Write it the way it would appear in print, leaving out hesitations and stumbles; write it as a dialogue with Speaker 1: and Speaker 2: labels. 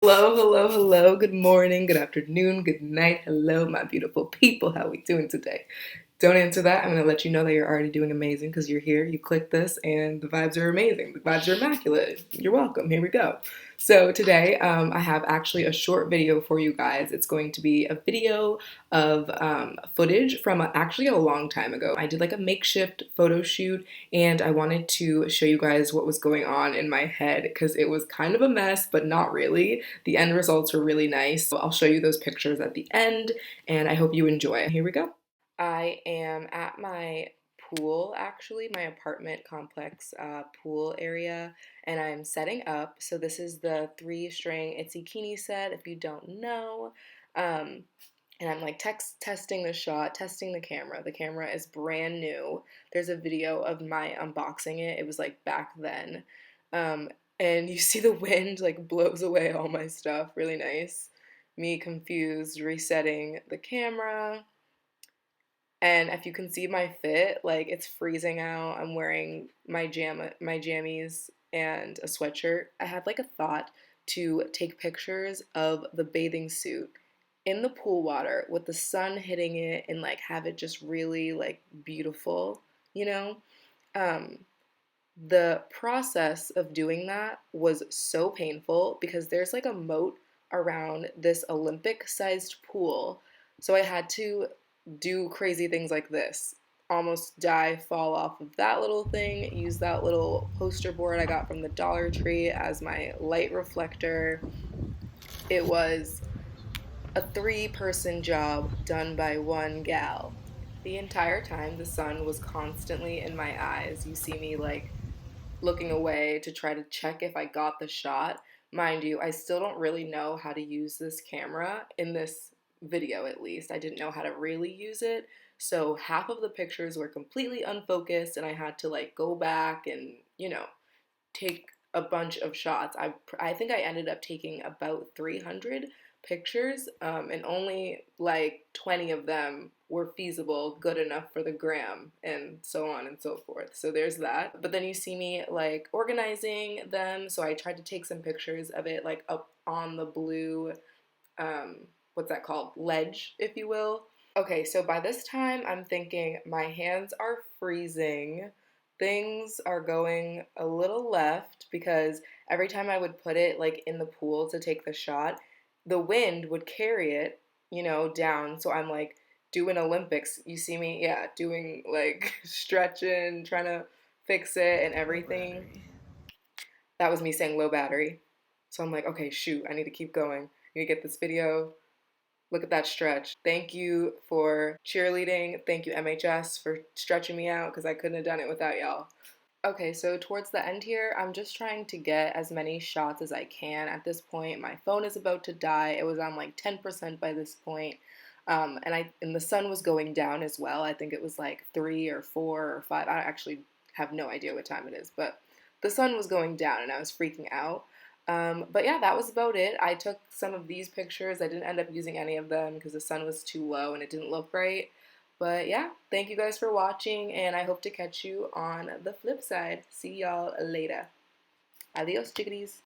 Speaker 1: Hello, hello, hello. Good morning, good afternoon, good night. Hello, my beautiful people. How are we doing today? Don't answer that. I'm going to let you know that you're already doing amazing because you're here. You click this and the vibes are amazing. The vibes are immaculate. You're welcome. Here we go. So today I have actually a short video for you guys. It's going to be a video of footage from actually a long time ago. I did like a makeshift photo shoot and I wanted to show you guys what was going on in my head because it was kind of a mess, but not really. The end results were really nice. So I'll show you those pictures at the end and I hope you enjoy. Here we go. I am at my pool, actually, my apartment complex pool area, and I'm setting up. So this is the 3-string Itsy Keeny set, if you don't know. And I'm like testing the shot, testing the camera. The camera is brand new. There's a video of my unboxing it. It was like back then. Um, and you see the wind like blows away all my stuff. Really nice. Me confused, resetting the camera. And if you can see my fit, like it's freezing out. I'm wearing my jammies and a sweatshirt. I had like a thought to take pictures of the bathing suit in the pool water with the sun hitting it and like have it just really like beautiful, you know? Um, the process of doing that was so painful because there's like a moat around this Olympic sized pool. So I had to do crazy things like this. Almost die, fall off of that little thing, use that little poster board I got from the Dollar Tree as my light reflector. It was a 3-person job done by one gal. The entire time the sun was constantly in my eyes. You see me like looking away to try to check if I got the shot. Mind you, I still don't really know how to use this camera in this video, at least. I didn't know how to really use it. So half of the pictures were completely unfocused and I had to like go back and, take a bunch of shots. I think I ended up taking about 300 pictures, and only like 20 of them were feasible, good enough for the gram, and so on and so forth. So there's that. But then you see me like organizing them. So I tried to take some pictures of it like up on the blue, what's that called? Ledge, if you will. Okay, so by this time, I'm thinking my hands are freezing. Things are going a little left because every time I would put it like in the pool to take the shot, the wind would carry it, down. So I'm like doing Olympics. You see me, yeah, doing like stretching, trying to fix it and everything. That was me saying low battery. So I'm like, okay, shoot, I need to keep going. I need to get this video. Look at that stretch. Thank you for cheerleading. Thank you, MHS, for stretching me out because I couldn't have done it without y'all. Okay, so towards the end here, I'm just trying to get as many shots as I can. At this point, my phone is about to die. It was on like 10% by this point. And the sun was going down as well. I think it was like 3 or 4 or 5. I actually have no idea what time it is, but the sun was going down and I was freaking out. But yeah, that was about it. I took some of these pictures. I didn't end up using any of them because the sun was too low and it didn't look right. But yeah, thank you guys for watching, and I hope to catch you on the flip side. See y'all later. Adios, chickadees.